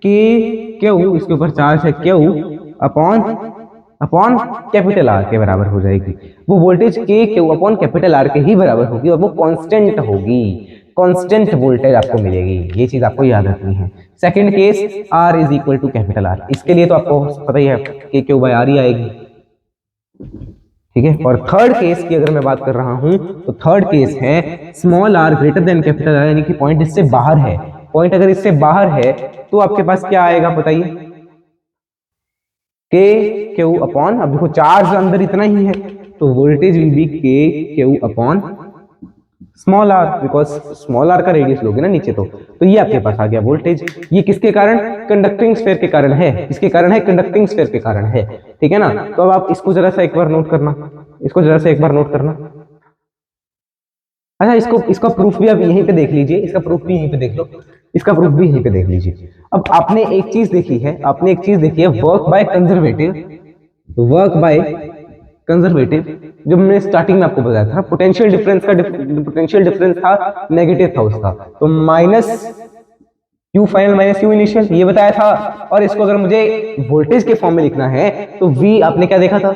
कि क्यू, इसके ऊपर चार्ज है Q upon upon capital R के बराबर हो जाएगी। वो वोल्टेज के क्यू अपॉन कैपिटल आर के ही बराबर होगी और वो कांस्टेंट होगी, कांस्टेंट वोल्टेज आपको मिलेगी। ये चीज आपको याद रखनी है। Second case, r is equal to capital r, इसके लिए तो आपको पता ही है के क्यू बाई आर ही आएगी। ठीक है, और थर्ड केस की अगर मैं बात कर रहा हूं तो थर्ड केस है small r greater than capital r, यानी कि पॉइंट इससे बाहर है। पॉइंट अगर इससे बाहर है तो आपके पास क्या आएगा बताइए? के क्यू अपॉन, अब देखो चार्ज अंदर इतना ही है तो voltage will be k q upon small r, because small r का रेडियस लोगे ना नीचे तो ये आपके पास आ गया वोल्टेज। ये किसके कारण? कंडक्टिंग स्फीयर के कारण है। किसके कारण है? कंडक्टिंग स्फीयर के कारण है। ठीक है ना, तो अब आप इसको जरा सा एक बार नोट करना, इसको जरा सा एक बार नोट करना। अच्छा, इसका प्रूफ भी आप यहीं पे देख लीजिए, इसका प्रूफ भी यहीं पे देख लो, इसका प्रूफ भी यहीं पे देख लीजिए। अब आपने एक चीज देखी है, आपने एक चीज देखी है, work by conservative, work by conservative, जो मैंने स्टार्टिंग में आपको बताया था, पोटेंशियल डिफरेंस का पोटेंशियल डिफरेंस था नेगेटिव था उसका, तो minus Q final minus Q initial, ये बताया था। और इसको अगर मुझे वोल्टेज के फॉर्म में लिखना है तो वी, आपने क्या देखा था?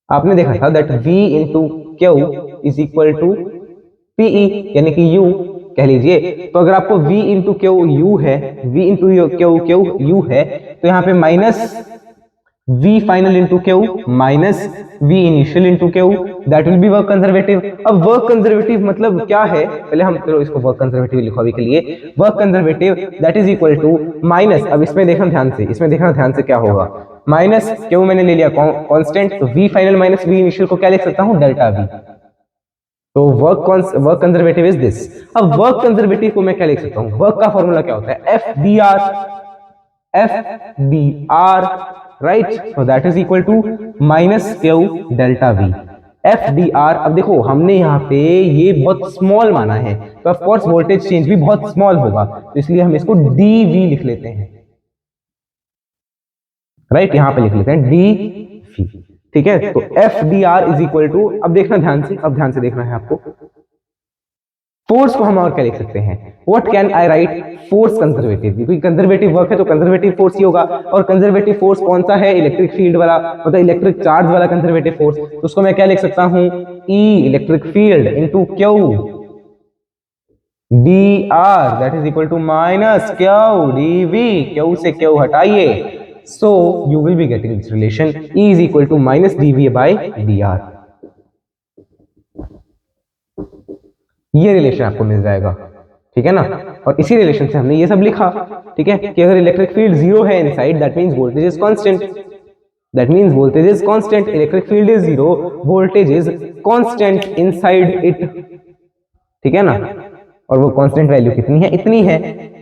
आपने देखा था that v into q is equal to PE, यानी कि यू कह लीजिए। तो अगर आपको v इंटू क्यू यू है, v into q q U है, तो यहाँ पे minus v final into q minus v initial into q, that will be work conservative. अब वर्क कंजर्वेटिव मतलब क्या है? पहले हम चलो इसको वर्क कंजर्वेटिव लिखो अभी के लिए। Work conservative that is equal to minus, अब इसमें देखना ध्यान से, इसमें देखना ध्यान से क्या होगा, माइनस क्यू मैंने ले लिया कांस्टेंट, तो v final minus v initial को क्या लिख सकता हूं? Delta v। तो वर्क कंजर्वेटिव इज दिस। अब वर्क कंजर्वेटिव को मैं क्या लिख सकता हूं? वर्क का फॉर्मूला क्या होता है? F d are, F d are, right, so that is equal to minus q delta we, F d are. अब देखो हमने यहाँ पे ये बहुत स्मॉल माना है, तो ऑफ कोर्स वोल्टेज चेंज भी बहुत स्मॉल होगा, तो इसलिए हम इसको डी वी लिख लेते हैं, राइट, यहाँ पे लिख लेते हैं डी वी। ठीक है, तो F d r is equal to, अब देखना ध्यान से, अब ध्यान से देखना है आपको, फोर्स को हम और क्या लिख सकते हैं? What can I right? Force conservative, क्योंकि कंजर्वेटिव वर्क है तो कंजर्वेटिव फोर्स ही होगा। और कंजर्वेटिव फोर्स कौन सा है? इलेक्ट्रिक फील्ड वाला, मतलब इलेक्ट्रिक चार्ज वाला कंजर्वेटिव फोर्स। तो उसको मैं क्या लिख सकता हूं? E electric field into q d r, that is equal to minus q d v, q से क्यू हटाइए, so you will be getting this relation, E is equal to minus d v by d r. ये relation आपको मिल जाएगा। ठीक है ना, और इसी रिलेशन से हमने ये सब लिखा। ठीक है, कि अगर इलेक्ट्रिक फील्ड जीरो है inside, that means voltage is constant, that means voltage is constant, electric field is zero, voltage is constant inside it. ठीक है ना, और वो कांस्टेंट वैल्यू कितनी है? इतनी है,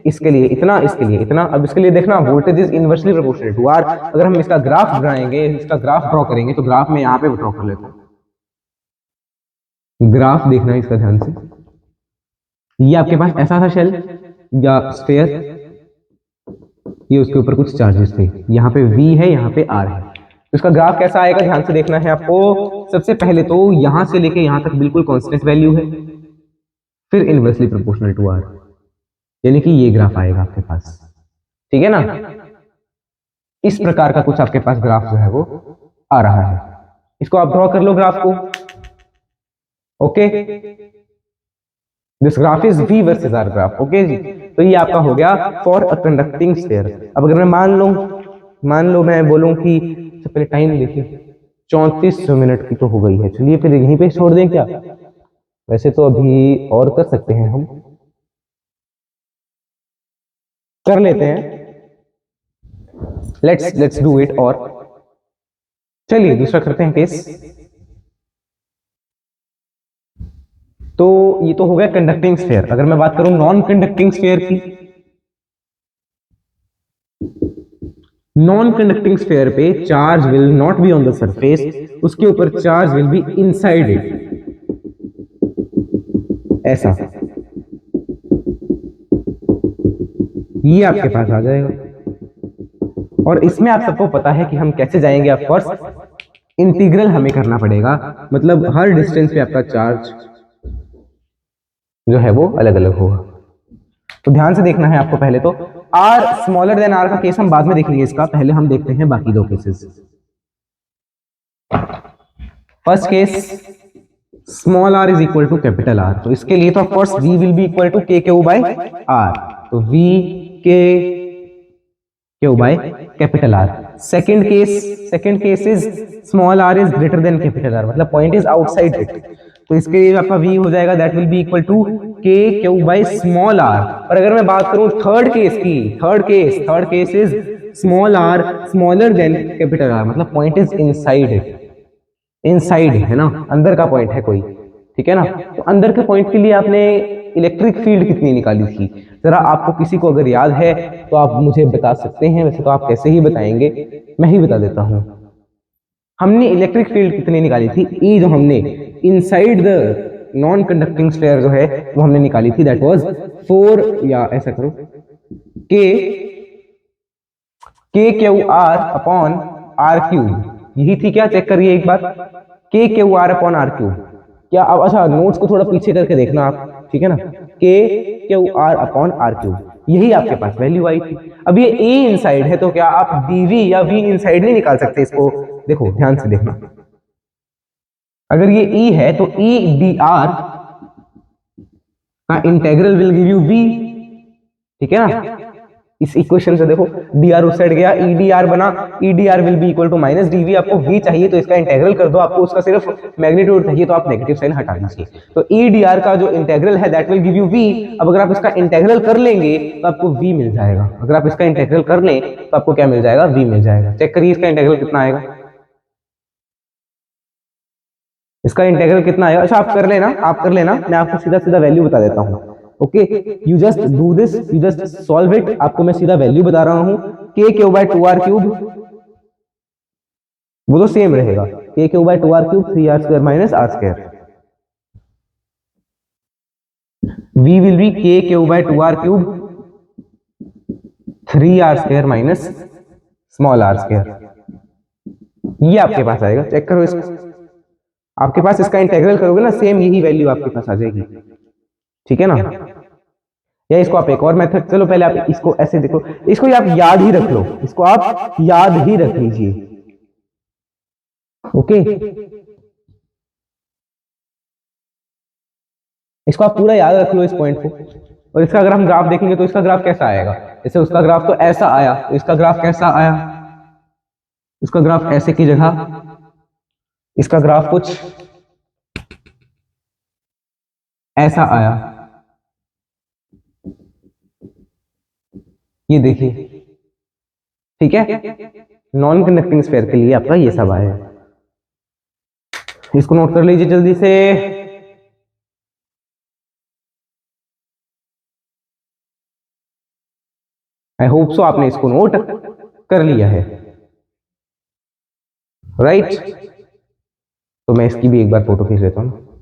इसके लिए इतना, इसके लिए इतना। अब इसके लिए देखना voltage is inversely proportional to r. अगर हम इसका ग्राफ बनाएंगे, इसका ग्राफ ड्रॉ करेंगे, तो ग्राफ में यहाँ पे ड्रॉ कर लेते हैं, ग्राफ देखना है इसका ध्यान से। ये आपके पास ऐसा था शेल या स्फीयर, ये उसके ऊपर कुछ चार्जेस थे, यहाँ पे V है, यहाँ पे R है, तो इसका ग्राफ कैसा आएगा ध्यान से देखना है आपको। सबसे पहले तो यहां से लेके यहां तक बिल्कुल कांस्टेंट वैल्यू है, फिर इनवर्सली प्रोपोर्शनल टू R, यानी कि ये ग्राफ आएगा आपके पास। ठीक है ना, इस प्रकार का कुछ आपके पास ग्राफ जो है वो आ रहा है। इसको आप ड्रॉ कर लो ग्राफ को। Okay, this graph is V versus R graph. Okay जी, तो ये आपका हो गया फॉर अ कंडक्टिंग स्फीयर। अब अगर मैं मान लो मैं बोलूं कि सबसे पहले टाइम देखिए, 34 मिनट की तो हो गई है, चलिए फिर यहीं पे छोड़ दें क्या? वैसे तो अभी और कर सकते हैं हम, कर लेते हैं, लेट्स डू इट। और चलिए दूसरा करते हैं केस। तो ये तो हो गया कंडक्टिंग स्फीयर। अगर मैं बात करूं नॉन कंडक्टिंग स्फीयर की, नॉन कंडक्टिंग स्फीयर पे charge will not be on the surface, उसके ऊपर charge will be inside it, ऐसा। ये आपके पास आ जाएगा। और इसमें आप सबको पता है कि हम कैसे जाएंगे। ऑफ कोर्स इंटीग्रल हमें करना पड़ेगा, मतलब हर डिस्टेंस पे आपका चार्ज जो है वो अलग अलग होगा। तो ध्यान से देखना है आपको। पहले तो आर स्मॉलर देन आर का केस हम बाद में देखेंगे, इसका पहले हम देखते हैं बाकी दो cases. First case, small r is equal to capital r, तो इसके लिए तो of course v will be equal to k q by r, तो v k q by capital r. Second case is small r is greater than capital r, मतलब point is outside it, तो इसके लिए आपका v हो जाएगा that will be equal to k q by small r. और अगर मैं बात करूं थर्ड केस की, third case is small r smaller than capital r, मतलब point is inside it, inside है ना, अंदर का पॉइंट है कोई, ठीक है ना। तो अंदर के पॉइंट के लिए आपने इलेक्ट्रिक फील्ड कितनी निकाली थी, जरा आपको किसी को अगर याद है तो आप मुझे बता सकते हैं। वैसे तो आप कैसे ही बताएंगे, मैं ही बता देता हूं। हमने इलेक्ट्रिक फील्ड कितनी निकाली थी, ई जो हमने inside the non conducting sphere जो है वो हमने निकाली थी, दैट वाज 4, या ऐसा करो k q r upon r cube, यही थी क्या, चेक करिए एक बार, k q r upon r cube. क्या अब अच्छा नोट्स को थोड़ा पीछे करके देखना आप, ठीक है ना, k q r upon r cube, यही आपके पास वैल्यू आई थी। अब ये ए इनसाइड है, तो क्या आप डीवी या वी इनसाइड नहीं निकाल सकते इसको, देखो ध्यान से देखना। अगर ये ई है तो ई डी आर का integral will give you v, ठीक है ना। इस इक्वेशन से देखो डी आर उस साइड गया, ई डी आर बना, E d r will be equal to minus d v. आपको वी चाहिए तो इसका इंटेग्रल कर दो, आपको उसका सिर्फ मैग्नीट्यूड चाहिए तो आप नेगेटिव साइन हटा दीजिए। तो ई डी आर का जो इंटेग्रल है that will give you v. अब अगर आप इसका इंटेग्रल कर लेंगे तो आपको वी मिल जाएगा। अगर आप इसका इंटेग्रल कर लें तो आपको क्या मिल जाएगा, वी मिल जाएगा। चेक करिए इसका इंटेग्रल कितना आएगा, इसका इंटेग्रल कितना आएगा। अच्छा आप कर लेना, मैं आपको सीधा सीधा वैल्यू बता देता हूँ। Okay, you just do this, you just solve it. आपको मैं सीधा वैल्यू बता रहा हूँ, के क्यू बाय 2r क्यूब, वो तो सेम रहेगा, k q by 2r cube 3r square minus r square. v will be k q by 2r cube 3r square minus small r square, ये आपके पास आएगा। चेक करो इसको, आपके पास इसका इंटेग्रल करोगे ना सेम यही वैल्यू आपके पास आ जाएगी, ठीक है ना। या इसको आप एक और मेथड, चलो पहले आप इसको ऐसे देखो, इसको आप याद ही रख लो, इसको आप याद ही रख लीजिए। ओके, इसको आप पूरा याद रख लो इस पॉइंट को। और इसका अगर हम ग्राफ देखेंगे तो इसका ग्राफ कैसा आएगा, जैसे उसका ग्राफ तो ऐसा आया, तो इसका ग्राफ कैसा आया, इसका ग्राफ ऐसे की जगह इसका ग्राफ कुछ ऐसा आया, ये देखिए, ठीक है। नॉन कंडक्टिंग स्फीयर के लिए आपका ये सब आया, इसको नोट कर लीजिए जल्दी से। आई होप सो आपने इसको नोट कर लिया है, राइट। तो मैं इसकी भी एक बार फोटो खींच लेता हूँ।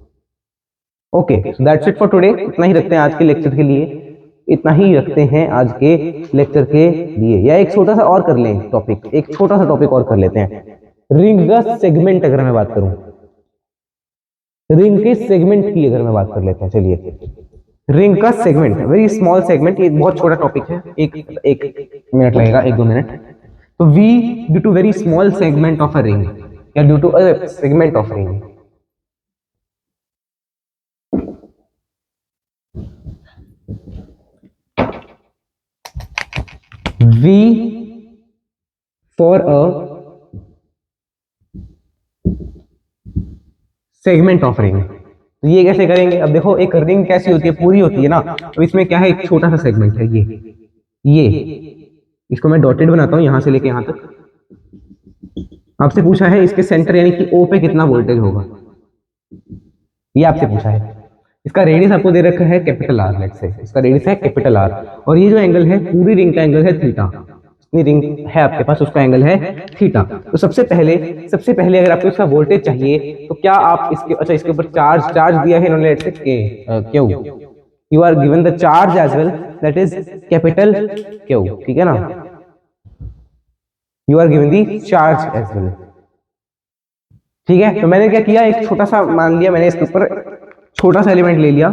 Okay, that's it for today. इतना ही रखते हैं आज के लेक्चर के लिए, इतना ही रखते हैं आज के लेक्चर के लिए। या एक छोटा सा और कर लें टॉपिक, एक छोटा सा टॉपिक और कर लेते हैं, रिंग का सेगमेंट। अगर मैं बात करूं रिंग के सेगमेंट की, अगर मैं बात कर लेते हैं, चलिए रिंग का सेगमेंट, वेरी स्मॉल सेगमेंट, ये बहुत छोटा टॉपिक है, एक मिनट लगेगा, 1-2 मिनट। तो V due to very small segment of a ring, या due to a segment of ring, V for a segment of ring। तो ये कैसे करेंगे, अब देखो एक रिंग कैसी होती है, पूरी होती है ना, तो इसमें क्या है, एक छोटा सा सेगमेंट है ये, ये इसको मैं डॉटेड बनाता हूं यहां से लेके यहां तक। आपसे पूछा है इसके सेंटर यानी कि ओ पे कितना वोल्टेज होगा, ये आपसे पूछा है। इसका रेडियस आपको दे रखा है कैपिटल आर, लेट्स से इसका रेडियस है कैपिटल आर, और ये जो एंगल है पूरी रिंग का एंगल है थीटा। जितनी रिंग है आपके पास उसका एंगल है थीटा। तो सबसे पहले अगर आपको इसका वोल्टेज चाहिए तो क्या आप इसके, अच्छा इसके ऊपर चार्ज दिया है इन्होंने, let's say k q, you are given the charge as well, that is capital q, ठीक है ना, you are given the charge as well, ठीक है। तो मैंने क्या किया, एक छोटा सा मान लिया मैंने, इसके ऊपर छोटा सा एलिमेंट ले लिया,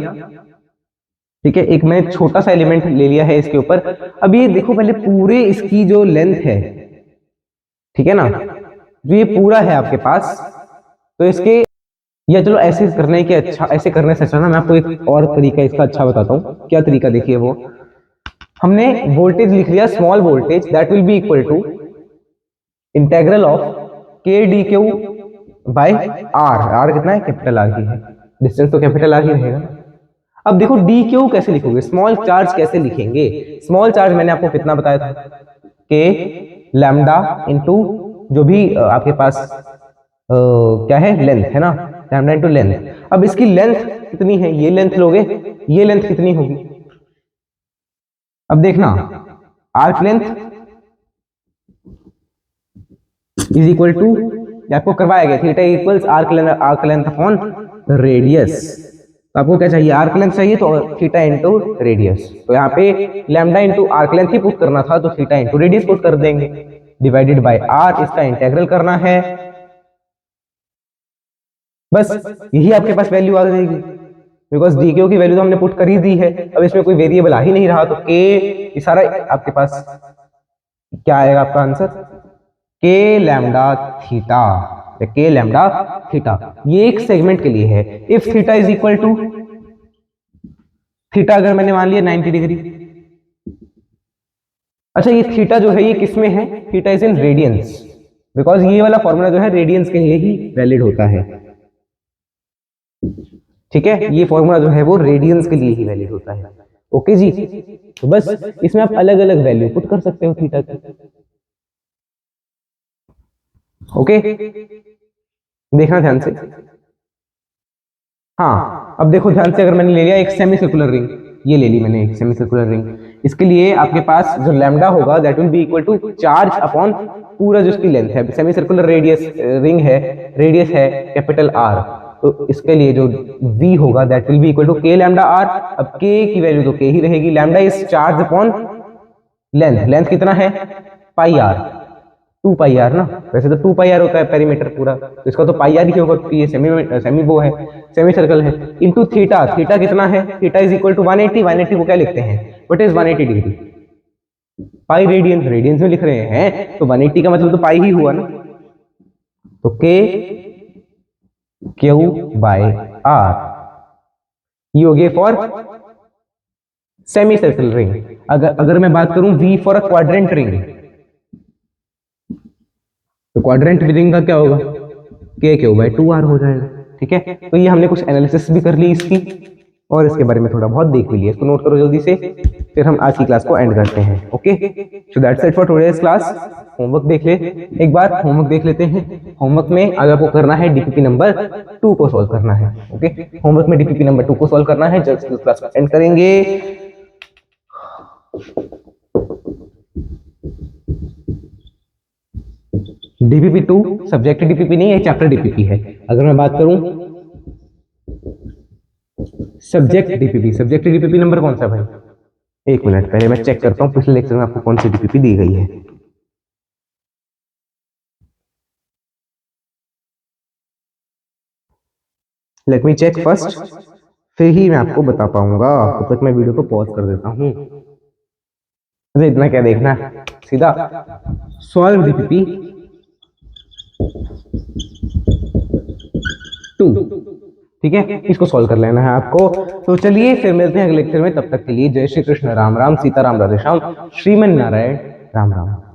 ठीक है, एक मैंने छोटा सा एलिमेंट ले लिया है इसके ऊपर। अब ये देखो पहले पूरे इसकी जो लेंथ है, ठीक है ना, जो ये पूरा है आपके पास, तो इसके, या चलो ऐसे करने के अच्छा, ऐसे करने से अच्छा ना मैं आपको एक और तरीका इसका अच्छा बताता हूँ। क्या तरीका, देखिए वो हमने वोल्टेज लिख लिया small voltage, that will be equal to integral of k d q by r कितना है, कैपिटल आर ही है, डिस्टेंस तो कैपिटल आर ही रहेगा। अब देखो डी क्यू कैसे लिखोगे, स्मॉल चार्ज कैसे लिखेंगे। स्मॉल चार्ज मैंने आपको कितना बताया था, के लैम्डा इंटू जो भी आपके पास क्या है, लेंथ है ना, लैम्डा इंटू लेंथ। अब इसकी लेंथ कितनी है, ये लेंथ लोगे, ये लेंथ कितनी होगी, अब देखना, arc length is equal to, आपको करवाया गया theta equals arc length upon radius. तो आपको क्या चाहिए, आर्क लेंथ चाहिए, तो थीटा इंटू रेडियस। तो यहाँ पे लैम्डा इंटू आर्क लेंथ ही पुट करना था, तो थीटा इंटू रेडियस पुट कर देंगे, डिवाइडेड बाय आर, इसका इंटेग्रल करना है, बस यही आपके पास वैल्यू आ जाएगी, बिकॉज डी क्यू की वैल्यू तो हमने पुट कर ही दी है। अब इसमें कोई वेरिएबल आ ही नहीं रहा, तो के ये सारा आपके पास क्या आएगा आपका answer, k lambda theta, k lambda theta, ये एक सेगमेंट के लिए है। If theta is equal to, theta अगर मैंने मान लिया 90 डिग्री, अच्छा ये थीटा जो है ये किसमें है, theta is in radiance, because ये वाला फॉर्मूला जो है रेडियंस के लिए ही वैलिड होता है, ठीक है, ये फॉर्मूला जो है वो रेडियंस के लिए ही वैलिड होता है। ओके जी, तो बस इसमें आप अलग अलग वैल्यू पुट कर सकते हो थीटा की। ओके, देखना ध्यान से। हाँ अब देखो ध्यान से, अगर मैंने ले लिया एक सेमी सर्कुलर रिंग, ये ले ली मैंने एक सेमी सर्कुलर रिंग, इसके लिए आपके पास जो लैम्डा होगा that will be equal to charge upon पूरा जो इसकी लेंथ है, सेमी सर्कुलर रेडियस रिंग है, रेडियस है कैपिटल आर, तो इसके लिए जो v होगा that will be equal to k lambda r. अब k की वैल्यू तो k ही रहेगी, lambda is charge upon length, length कितना है पाई आर, 2 पाई आर ना, वैसे तो 2 पाई आर होता है पेरीमीटर पूरा, तो इसका तो पाई आर ही होगा क्योंकि ये सेमी वो है, सेमी सर्कल है, इनटू थीटा, थीटा कितना है, थीटा इज इक्वल टू 180, 180 को क्या लिखते हैं, what is 180 degree, pi radians, radians में लिख रहे हैं, तो 180 का मतलब तो पाई ही हुआ ना, तो के क्यू बाय आर, ये हो गया फॉर सेमी सर्कल रिंग। अगर मैं बात करूं v for a quadrant ring, तो क्वाड्रेंट रिंग का क्या होगा, के क्यू बाय 2r हो जाएगा, ठीक है। तो ये हमने कुछ एनालिसिस भी कर ली इसकी, और इसके बारे में थोड़ा बहुत देख भी लिया, इसको नोट करो जल्दी से, फिर हम आज की क्लास को एंड करते हैं। Okay, so that's it for today's class. Homework देख ले, एक बार होमवर्क देख लेते हैं। होमवर्क में आज आपको करना है डीपीपी नंबर 2 को सॉल्व करना है। ओके, होमवर्क में डीपीपी नंबर 2 को सॉल्व करना है, जल्द से क्लास को एंड करेंगे। डीपीपी 2 सब्जेक्ट डीपीपी नहीं है, चैप्टर डीपीपी है। अगर मैं बात करूं सब्जेक्ट डीपीपी नंबर कौन सा भाई, एक मिनट पहले मैं चेक करता हूं पिछले लेक्चर में आपको कौन सी डीपीपी दी गई है। लेट मी चेक फर्स्ट, फिर ही मैं आपको बता पाऊंगा, तब तक मैं वीडियो को पॉज कर देता हूं। अरे इतना क्या देखना, सीधा सॉल्व डीपीपी 2, ठीक है, इसको सॉल्व कर लेना है आपको। तो चलिए फिर मिलते हैं अगले लेक्चर में, तब तक के लिए जय श्री कृष्ण, राम राम, सीताराम, राधे श्याम, श्रीमन नारायण, राम राम।